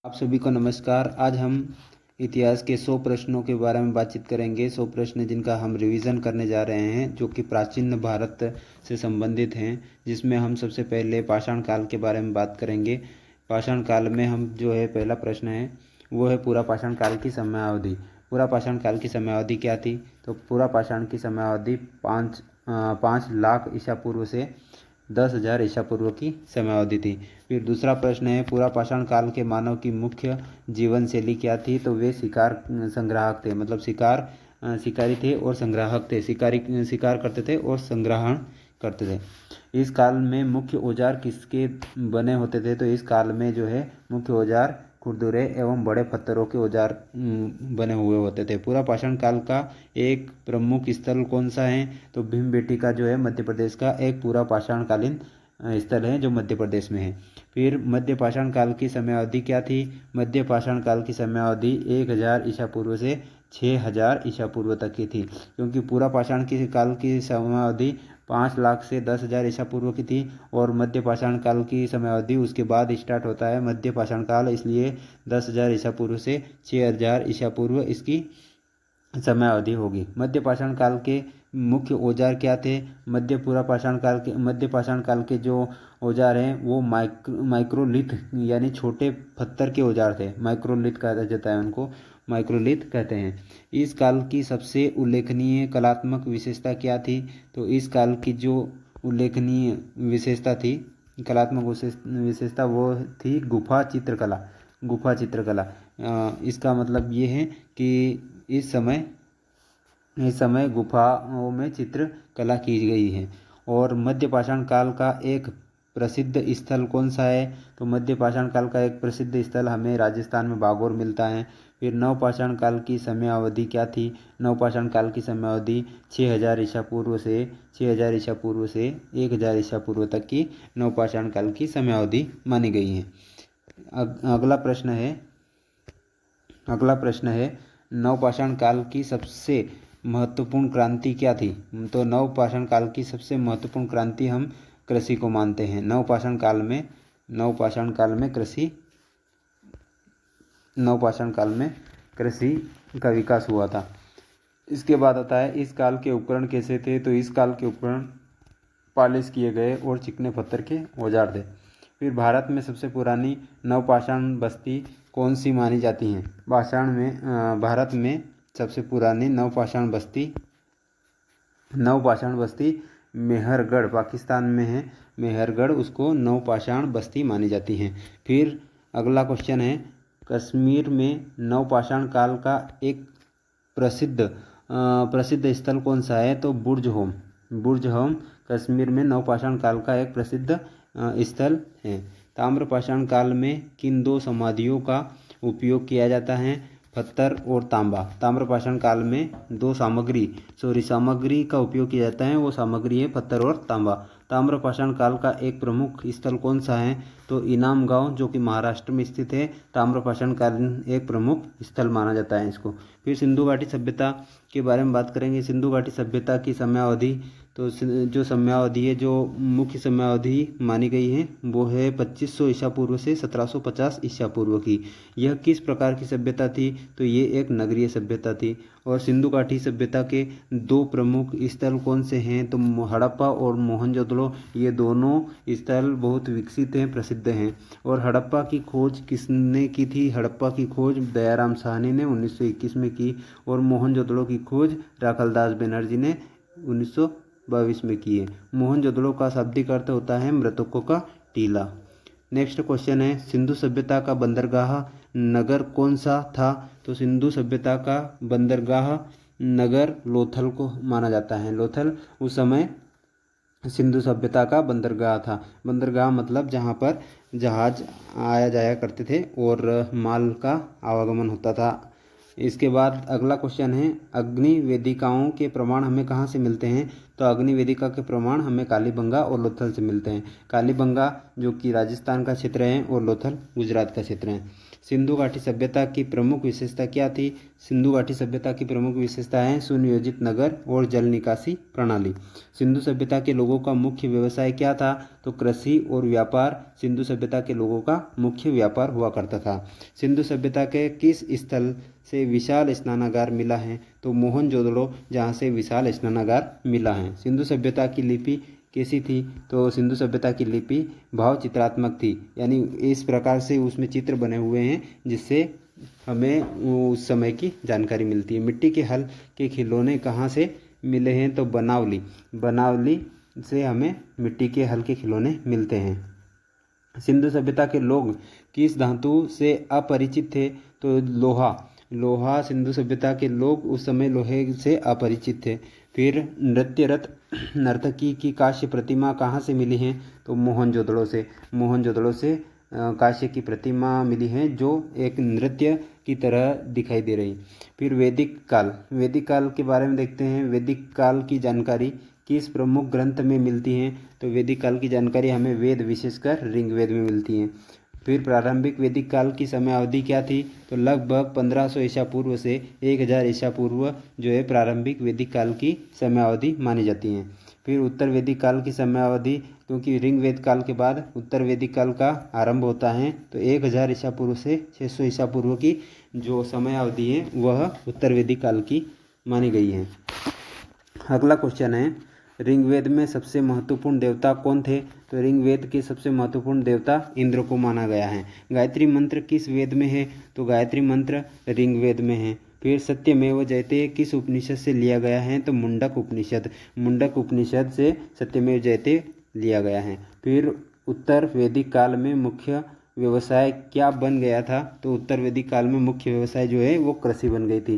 आप सभी को नमस्कार। आज हम इतिहास के 100 प्रश्नों के बारे में बातचीत करेंगे। 100 प्रश्न जिनका हम रिवीजन करने जा रहे हैं, जो कि प्राचीन भारत से संबंधित हैं, जिसमें हम सबसे पहले पाषाण काल के बारे में बात करेंगे। पाषाण काल में हम जो है पहला प्रश्न है वो है पूरा पाषाण काल की समयावधि। पूरा पाषाण काल की समयावधि क्या थी? तो पूरा पाषाण की समयावधि 5 लाख ईसा पूर्व से 10,000 ईसा पूर्व की समयावधि थी। फिर दूसरा प्रश्न है पूरा पाषाण काल के मानव की मुख्य जीवन शैली क्या थी? तो वे शिकार संग्राहक थे, मतलब शिकारी थे और संग्राहक थे। शिकार करते थे और संग्रहण करते थे। इस काल में मुख्य औजार किसके बने होते थे? तो इस काल में जो है मुख्य औजार खुरदुरे एवं बड़े पत्थरों के औजार बने हुए होते थे। पूरा पाषाण काल का एक प्रमुख स्थल कौन सा है? तो भीमबेटका जो है मध्य प्रदेश का एक पूरा पाषाण कालीन स्थल है जो मध्य प्रदेश में है। फिर मध्य पाषाण काल की समयावधि क्या थी? मध्य पाषाण काल की समयावधि 1000 ईसा पूर्व से 6000 ईसा पूर्व तक की थी, क्योंकि पूरा पाषाण की काल की समयावधि 5 लाख से 10,000 ईसा पूर्व की थी और मध्य पाषाण काल की समयावधि उसके बाद स्टार्ट होता है मध्य पाषाण काल, इसलिए 10,000 ईसा पूर्व से 6000 ईसा पूर्व इसकी समयावधि होगी। मध्य पाषाण काल के मुख्य औजार क्या थे? मध्य पाषाण काल के जो औजार हैं वो माइक्रोलिथ यानी छोटे पत्थर के औजार थे। माइक्रोलिथ कहा जाता है उनको, माइक्रोलिथ कहते हैं। इस काल की सबसे उल्लेखनीय कलात्मक विशेषता क्या थी? तो इस काल की जो उल्लेखनीय विशेषता थी, कलात्मक विशेषता वो थी गुफा चित्रकला। इसका मतलब ये है कि इस समय गुफाओं में चित्रकला की गई है। और मध्य पाषाण काल का एक प्रसिद्ध स्थल कौन सा है? तो मध्य पाषाण काल का एक प्रसिद्ध स्थल हमें राजस्थान में बागौर मिलता है। फिर नवपाषाण काल की समयावधि क्या थी? नवपाषाण काल की समयावधि 6000 ईसा पूर्व से 1000 ईसा पूर्व तक की नवपाषाण काल की समयावधि मानी गई है। अगला प्रश्न है नवपाषाण काल की सबसे महत्वपूर्ण क्रांति क्या थी? तो नवपाषाण काल की सबसे महत्वपूर्ण क्रांति हम कृषि को मानते हैं। नवपाषाण काल में कृषि का विकास हुआ था। इसके बाद आता है इस काल के उपकरण कैसे थे? तो इस काल के उपकरण पॉलिश किए गए और चिकने पत्थर के औजार थे। फिर भारत में सबसे पुरानी नवपाषाण बस्ती कौन सी मानी जाती है? भारत में सबसे पुरानी नवपाषाण बस्ती मेहरगढ़ पाकिस्तान में है। मेहरगढ़ उसको नवपाषाण बस्ती मानी जाती है। फिर अगला क्वेश्चन है कश्मीर में नवपाषाण काल का एक प्रसिद्ध स्थल कौन सा है? तो बुर्ज होम कश्मीर में नवपाषाण काल का एक प्रसिद्ध स्थल है। ताम्रपाषाण काल में किन दो समाधियों का उपयोग किया जाता है? पत्थर और तांबा। ताम्रपाषाण काल में दो सामग्री का उपयोग किया जाता है, वो सामग्री है पत्थर और तांबा। ताम्रपाषाण काल का एक प्रमुख स्थल कौन सा है? तो इनाम गांव जो कि महाराष्ट्र में स्थित है, ताम्रपाषाण कालीन एक प्रमुख स्थल माना जाता है इसको। फिर सिंधु घाटी सभ्यता के बारे में बात करेंगे। सिंधु घाटी सभ्यता की समयावधि, तो जो समयावधि है, जो मुख्य समयावधि मानी गई है वो है 2500 ईसा पूर्व से 1750 ईसा पूर्व की। यह किस प्रकार की सभ्यता थी? तो ये एक नगरीय सभ्यता थी। और सिंधु घाटी सभ्यता के दो प्रमुख स्थल कौन से हैं? तो हड़प्पा और मोहनजोदड़ो। ये दोनों स्थल बहुत विकसित हैं, प्रसिद्ध हैं। और हड़प्पा की खोज किसने की थी? हड़प्पा की खोज दयाराम साहनी ने 1921 में की और मोहनजोदड़ो की खोज राखलदास बनर्जी ने 1922 में की है। मोहनजोदड़ो का शाब्दिक अर्थ होता है मृतकों का टीला। नेक्स्ट क्वेश्चन है सिंधु सभ्यता का बंदरगाह नगर कौन सा था? तो सिंधु सभ्यता का बंदरगाह नगर लोथल को माना जाता है। लोथल उस समय सिंधु सभ्यता का बंदरगाह था। बंदरगाह मतलब जहाँ पर जहाज आया जाया करते थे और माल का आवागमन होता था। इसके बाद अगला क्वेश्चन है अग्नि वेदिकाओं के प्रमाण हमें कहाँ से मिलते हैं? तो अग्निवेदिका के प्रमाण हमें कालीबंगा और लोथल से मिलते हैं। कालीबंगा जो कि राजस्थान का क्षेत्र है और लोथल गुजरात का क्षेत्र है। सिंधु घाटी सभ्यता की प्रमुख विशेषता क्या थी? सिंधु घाटी सभ्यता की प्रमुख विशेषता है सुनियोजित नगर और जल निकासी प्रणाली। सिंधु सभ्यता के लोगों का मुख्य व्यवसाय क्या था? तो कृषि और व्यापार सिंधु सभ्यता के लोगों का मुख्य व्यापार हुआ करता था। सिंधु सभ्यता के किस स्थल से विशाल स्नानागार मिला है? तो मोहनजोदड़ो, जहाँ से विशाल स्नानागार मिला है। सिंधु सभ्यता की लिपि कैसी थी? तो सिंधु सभ्यता की लिपि भाव चित्रात्मक थी, यानी इस प्रकार से उसमें चित्र बने हुए हैं जिससे हमें उस समय की जानकारी मिलती है। मिट्टी के हल के खिलौने कहाँ से मिले हैं? तो बनावली से हमें मिट्टी के हल के खिलौने मिलते हैं। सिंधु सभ्यता के लोग किस धातु से अपरिचित थे? तो लोहा सिंधु सभ्यता के लोग उस समय लोहे से अपरिचित थे। फिर नृत्यरत नर्तकी की कांस्य प्रतिमा कहाँ से मिली है? तो मोहनजोदड़ो से कांस्य की प्रतिमा मिली है जो एक नृत्य की तरह दिखाई दे रही। फिर वैदिक काल के बारे में देखते हैं। वैदिक काल की जानकारी किस प्रमुख ग्रंथ में मिलती है? तो वैदिक काल की जानकारी हमें वेद, विशेषकर ऋग्वेद में मिलती है। फिर प्रारंभिक वैदिक काल की समय अवधि क्या थी? तो लगभग 1500 ईसा पूर्व से 1000 ईसा पूर्व जो है प्रारंभिक वैदिक काल की समय अवधि मानी जाती है। फिर उत्तर वैदिक काल की समय अवधि, क्योंकि ऋग्वेद काल के बाद उत्तर वैदिक काल का आरंभ होता है, तो 1000 ईसा पूर्व से 600 ईसा पूर्व की जो समय अवधि है वह उत्तर वैदिक काल की मानी गई है। अगला क्वेश्चन है, ऋग्वेद में सबसे महत्वपूर्ण देवता कौन थे? तो ऋग्वेद के सबसे महत्वपूर्ण देवता इंद्र को माना गया है। गायत्री मंत्र किस वेद में है? तो गायत्री मंत्र ऋग्वेद में है। फिर सत्यमेव जयते किस उपनिषद से लिया गया है? तो मुंडक उपनिषद से सत्यमेव जयते लिया गया है। फिर उत्तर वैदिक काल में मुख्य व्यवसाय क्या बन गया था? तो उत्तर वैदिक काल में मुख्य व्यवसाय जो है वो कृषि बन गई थी।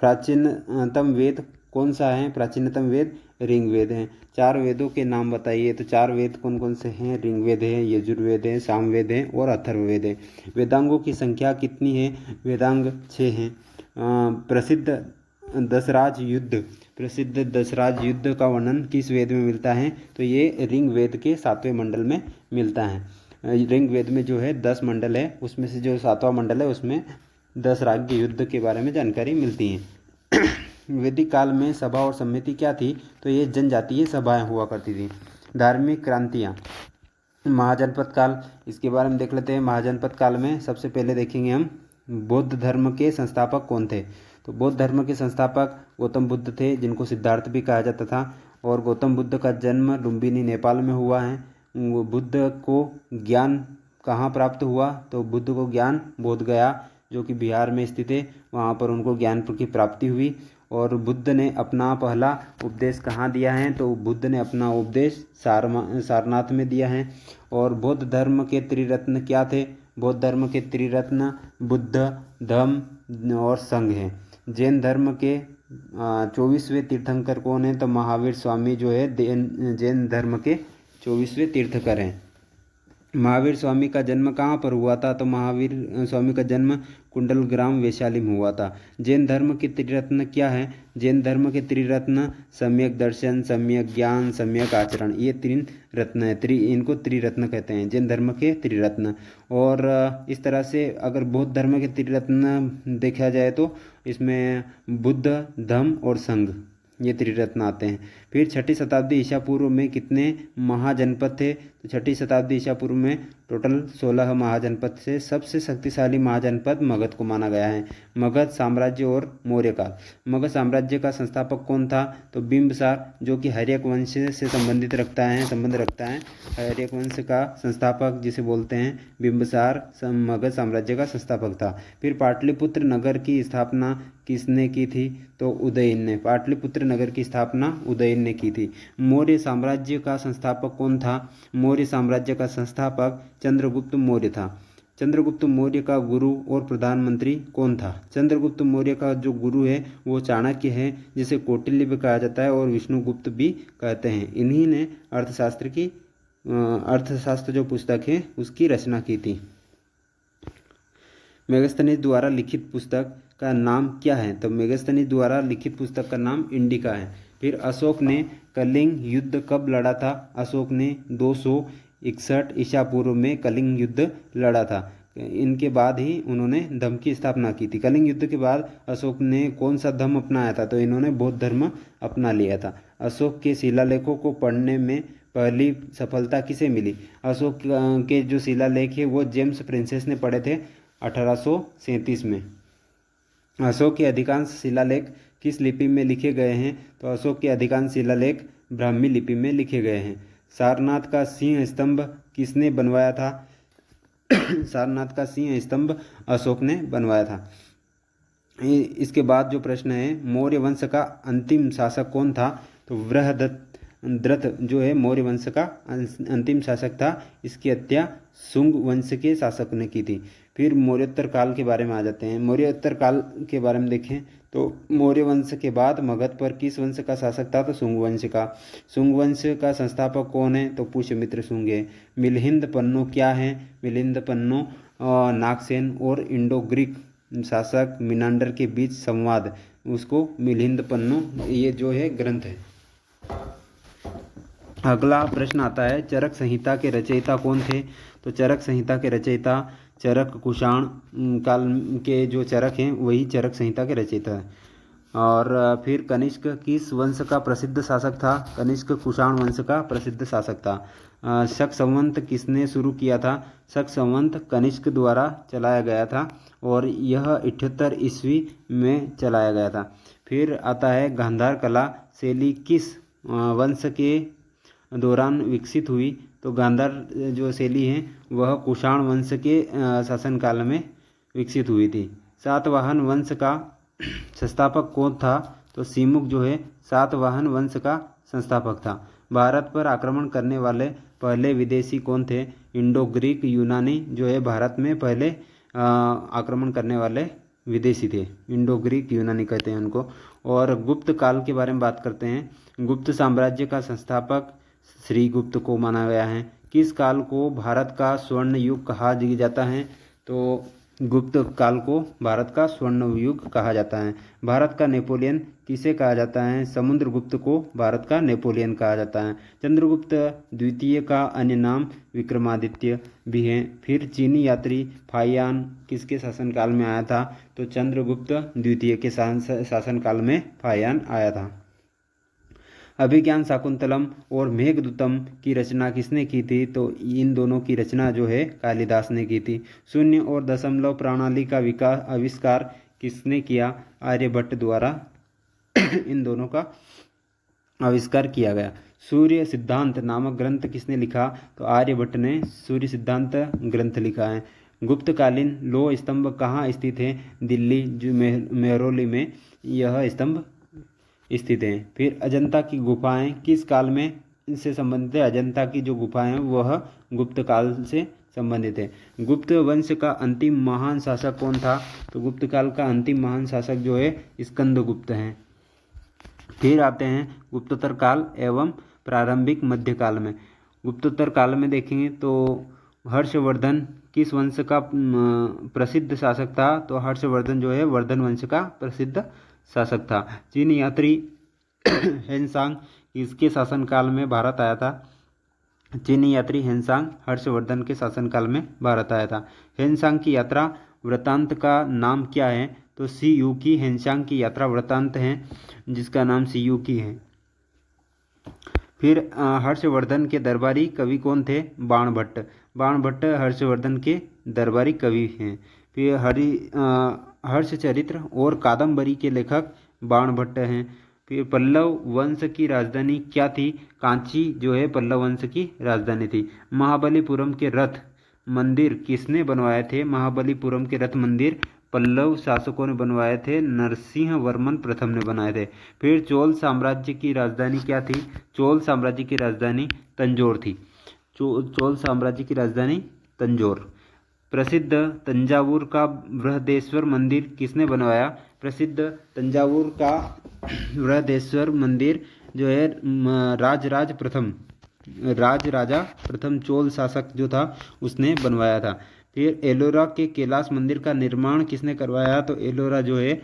प्राचीनतम वेद कौन सा है? प्राचीनतम वेद ऋग्वेद है। 4 वेदों के नाम बताइए। तो 4 वेद कौन कौन से हैं? ऋग्वेद है, यजुर्वेद है, सामवेद है और अथर्ववेद है। वेदांगों की संख्या कितनी है? वेदांग 6 हैं। प्रसिद्ध दशराज युद्ध का वर्णन किस वेद में मिलता है? तो ये ऋग्वेद के 7वें मंडल में मिलता है। ऋग्वेद में जो है 10 मंडल है, उसमें से जो 7वां मंडल है उसमें दशराज युद्ध के बारे में जानकारी मिलती है। वैदिक काल में सभा और समिति क्या थी? तो ये जनजातीय सभाएं हुआ करती थी। धार्मिक क्रांतियाँ, महाजनपद काल, इसके बारे में देख लेते हैं। महाजनपद काल में सबसे पहले देखेंगे हम बौद्ध धर्म के संस्थापक कौन थे? तो बौद्ध धर्म के संस्थापक गौतम बुद्ध थे, जिनको सिद्धार्थ भी कहा जाता था। और गौतम बुद्ध का जन्म लुम्बिनी नेपाल में हुआ है। बुद्ध को ज्ञान कहाँ प्राप्त हुआ? तो बुद्ध को ज्ञान बोधगया जो कि बिहार में स्थित है, वहाँ पर उनको ज्ञान की प्राप्ति हुई। और बुद्ध ने अपना पहला उपदेश कहाँ दिया है? तो बुद्ध ने अपना उपदेश सारनाथ में दिया है। और बौद्ध धर्म के त्रिरत्न क्या थे? बौद्ध धर्म के त्रिरत्न बुद्ध, धम्म और संघ हैं। जैन धर्म के 24वें तीर्थंकर कौन है? तो महावीर स्वामी जो है जैन धर्म के 24वें तीर्थंकर हैं। महावीर स्वामी का जन्म कहाँ पर हुआ था? तो महावीर स्वामी का जन्म कुंडल ग्राम वैशाली में हुआ था। जैन धर्म के त्रिरत्न क्या है? जैन धर्म के त्रिरत्न सम्यक दर्शन, सम्यक ज्ञान, सम्यक आचरण, ये 3 रत्न है। इनको त्रिरत्न कहते हैं, जैन धर्म के त्रिरत्न। और इस तरह से अगर बौद्ध धर्म के त्रिरत्न देखा जाए तो इसमें बुद्ध, धम्म और संघ, ये त्रिरत्न आते हैं। फिर 6ठी शताब्दी ईसा पूर्व में कितने महाजनपद थे? तो 6ठी शताब्दी ईसा पूर्व में टोटल 16 महाजनपद से सबसे शक्तिशाली महाजनपद मगध को माना गया है। मगध साम्राज्य और मौर्य काल। मगध साम्राज्य का संस्थापक कौन था? तो बिंबिसार, जो कि हर्यक वंश से संबंध रखता है। हर्यक वंश का संस्थापक जिसे बोलते हैं बिंबिसार, मगध साम्राज्य का संस्थापक था। फिर पाटलिपुत्र नगर की स्थापना किसने की थी? तो उदयन ने। पाटलिपुत्र नगर की स्थापना उदयन ने की थी। मौर्य साम्राज्य का संस्थापक कौन था? मौर्य साम्राज्य का संस्थापक चंद्रगुप्त मौर्य था। चंद्रगुप्त मौर्य का गुरु और प्रधानमंत्री कौन था? चंद्रगुप्त मौर्य का जो गुरु है वो चाणक्य है, जिसे कौटिल्य भी कहा जाता है और विष्णुगुप्त भी कहते हैं। इन्हीं ने अर्थशास्त्र जो पुस्तक है उसकी रचना की थी। मेगास्थनीज द्वारा लिखित पुस्तक का नाम क्या है? तो मेगास्थनीज द्वारा लिखित पुस्तक का नाम इंडिका है। फिर अशोक ने कलिंग युद्ध कब लड़ा था? अशोक ने 261 ईसा पूर्व में कलिंग युद्ध लड़ा था। इनके बाद ही उन्होंने धर्म की स्थापना की थी। कलिंग युद्ध के बाद अशोक ने कौन सा धर्म अपनाया था? तो इन्होंने बौद्ध धर्म अपना लिया था। अशोक के शिलालेखों को पढ़ने में पहली सफलता किसे मिली? अशोक के जो शिलालेख है वो जेम्स प्रिंसेस ने पढ़े थे 1837 में। अशोक के अधिकांश शिलालेख किस लिपि में लिखे गए हैं? तो अशोक के अधिकांश शिलालेख ब्राह्मी लिपि में लिखे गए हैं। सारनाथ का सिंह स्तंभ किसने बनवाया था? सारनाथ का सिंह स्तंभ अशोक ने बनवाया था। इसके बाद जो प्रश्न है, मौर्य वंश का अंतिम शासक कौन था? तो बृहद्रथ जो है मौर्य वंश का अंतिम शासक था। इसकी हत्या शुंग वंश के शासक ने की थी। फिर मौर्योत्तर काल के बारे में आ जाते हैं। मौर्योत्तर काल के बारे में देखें तो मौर्य वंश के बाद मगध पर किस वंश का शासक था? तो शुंग वंश का। शुंग वंश का संस्थापक कौन है? तो पुष्यमित्र शुंग है। मिलिंद पन्नो क्या है? मिलिंद पन्नो नागसेन और इंडो ग्रीक शासक मिनांडर के बीच संवाद, उसको मिलिंद पन्नो ये जो है ग्रंथ है। अगला प्रश्न आता है, चरक संहिता के रचयिता कौन थे? तो चरक संहिता के रचयिता चरक कुषाण काल के जो चरक हैं वही चरक संहिता के रचयिता हैं। और फिर कनिष्क किस वंश का प्रसिद्ध शासक था? कनिष्क कुषाण वंश का प्रसिद्ध शासक था। शक संवत किसने शुरू किया था? शक संवत कनिष्क द्वारा चलाया गया था और यह 78 ईस्वी में चलाया गया था। फिर आता है, गांधार कला शैली किस वंश के दौरान विकसित हुई? तो गांधार जो शैली है वह कुषाण वंश के शासनकाल में विकसित हुई थी। सातवाहन वंश का संस्थापक कौन था? तो सिमुक जो है सातवाहन वंश का संस्थापक था। भारत पर आक्रमण करने वाले पहले विदेशी कौन थे? इंडो ग्रीक यूनानी जो है भारत में पहले आक्रमण करने वाले विदेशी थे। इंडो ग्रीक यूनानी कहते हैं उनको। और गुप्त काल के बारे में बात करते हैं। गुप्त साम्राज्य का संस्थापक श्रीगुप्त को माना गया है। किस काल को भारत का स्वर्ण युग कहा जाता है? तो गुप्त काल को भारत का स्वर्ण युग कहा जाता है। भारत का नेपोलियन किसे कहा जाता है? समुद्रगुप्त को भारत का नेपोलियन कहा जाता है। चंद्रगुप्त द्वितीय का अन्य नाम विक्रमादित्य भी है। फिर चीनी यात्री फाहियान किसके शासनकाल में आया था? तो चंद्रगुप्त द्वितीय के शासनकाल में फाहियान आया था। अभिज्ञान शाकुंतलम और मेघदूतम की रचना किसने की थी? तो इन दोनों की रचना जो है कालिदास ने की थी। शून्य और दशमलव प्रणाली का आविष्कार किसने किया? आर्यभट्ट द्वारा इन दोनों का आविष्कार किया गया। सूर्य सिद्धांत नामक ग्रंथ किसने लिखा? तो आर्यभट्ट ने सूर्य सिद्धांत ग्रंथ लिखा है। गुप्तकालीन लौह स्तंभ कहाँ स्थित है? दिल्ली जो मेहरौली में यह स्तंभ स्थित हैं। फिर अजंता की गुफाएं किस काल में से संबंधित है? अजंता की जो गुफाएं वह गुप्त काल से संबंधित है। गुप्त वंश का अंतिम महान शासक कौन था? तो गुप्त काल का अंतिम महान शासक जो है स्कंदगुप्त हैं। फिर आते हैं गुप्तोत्तर काल एवं प्रारंभिक मध्यकाल में। गुप्तोत्तर काल में देखेंगे तो हर्षवर्धन किस वंश का प्रसिद्ध शासक था? तो हर्षवर्धन जो है वर्धन वंश का प्रसिद्ध शासक था। चीनी यात्री हेनसांग इसके शासनकाल में भारत आया था। चीनी यात्री हेनसांग हर्षवर्धन के शासनकाल में भारत आया था। हेनसांग की यात्रा वृत्तांत का नाम क्या है? तो सीयूकी हेनसांग की यात्रा वृत्तांत है जिसका नाम सीयूकी है। फिर हर्षवर्धन के दरबारी कवि कौन थे? बाणभट्ट। बाणभट्ट हर्षवर्धन के दरबारी कवि हैं। फिर हर्षचरित्र और कादम्बरी के लेखक बाणभट्ट हैं। फिर पल्लव वंश की राजधानी क्या थी? कांची जो है पल्लव वंश की राजधानी थी। महाबलीपुरम के रथ मंदिर किसने बनवाए थे? महाबलीपुरम के रथ मंदिर पल्लव शासकों ने बनवाए थे, नरसिंह वर्मन प्रथम ने बनाए थे। फिर चोल साम्राज्य की राजधानी क्या थी? चोल साम्राज्य की राजधानी तंजौर थी। चोल साम्राज्य की राजधानी तंजौर। प्रसिद्ध तंजावुर का बृहदेश्वर मंदिर किसने बनवाया? प्रसिद्ध तंजावुर का बृहदेश्वर मंदिर जो है राजा प्रथम चोल शासक जो था उसने बनवाया था। फिर एलोरा के कैलाश मंदिर का निर्माण किसने करवाया? तो एलोरा जो है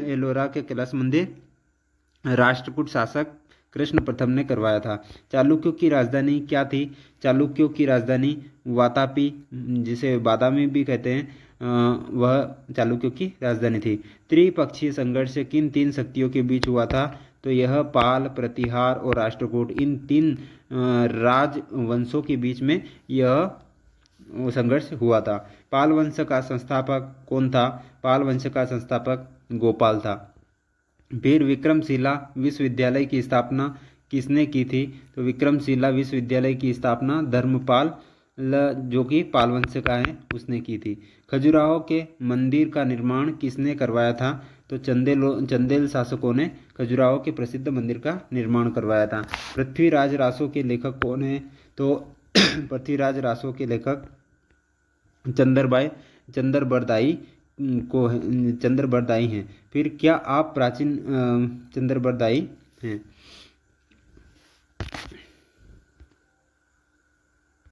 एलोरा के कैलाश मंदिर राष्ट्रकूट शासक कृष्ण प्रथम ने करवाया था। चालुक्यों की राजधानी क्या थी? चालुक्यों की राजधानी वातापी, जिसे बादामी भी कहते हैं, वह चालुक्यों की राजधानी थी। त्रिपक्षीय संघर्ष किन तीन शक्तियों के बीच हुआ था? तो यह पाल, प्रतिहार और राष्ट्रकूट, इन तीन राजवंशों के बीच में यह संघर्ष हुआ था। पाल वंश का संस्थापक कौन था? पाल वंश का संस्थापक गोपाल था। फिर विक्रमशिला विश्वविद्यालय की स्थापना किसने की थी? तो विक्रमशिला विश्वविद्यालय की स्थापना धर्मपाल, जो कि पाल वंश का है, उसने की थी। खजुराहो के मंदिर का निर्माण किसने करवाया था? तो चंदेल शासकों ने खजुराहो के प्रसिद्ध मंदिर का निर्माण करवाया था। पृथ्वीराज रासो के लेखक कौन है? तो पृथ्वीराज रासो के लेखक चंद्रबरदाई चंद्रबरदाई हैं। फिर क्या आप प्राचीन चंद्रबरदाई हैं?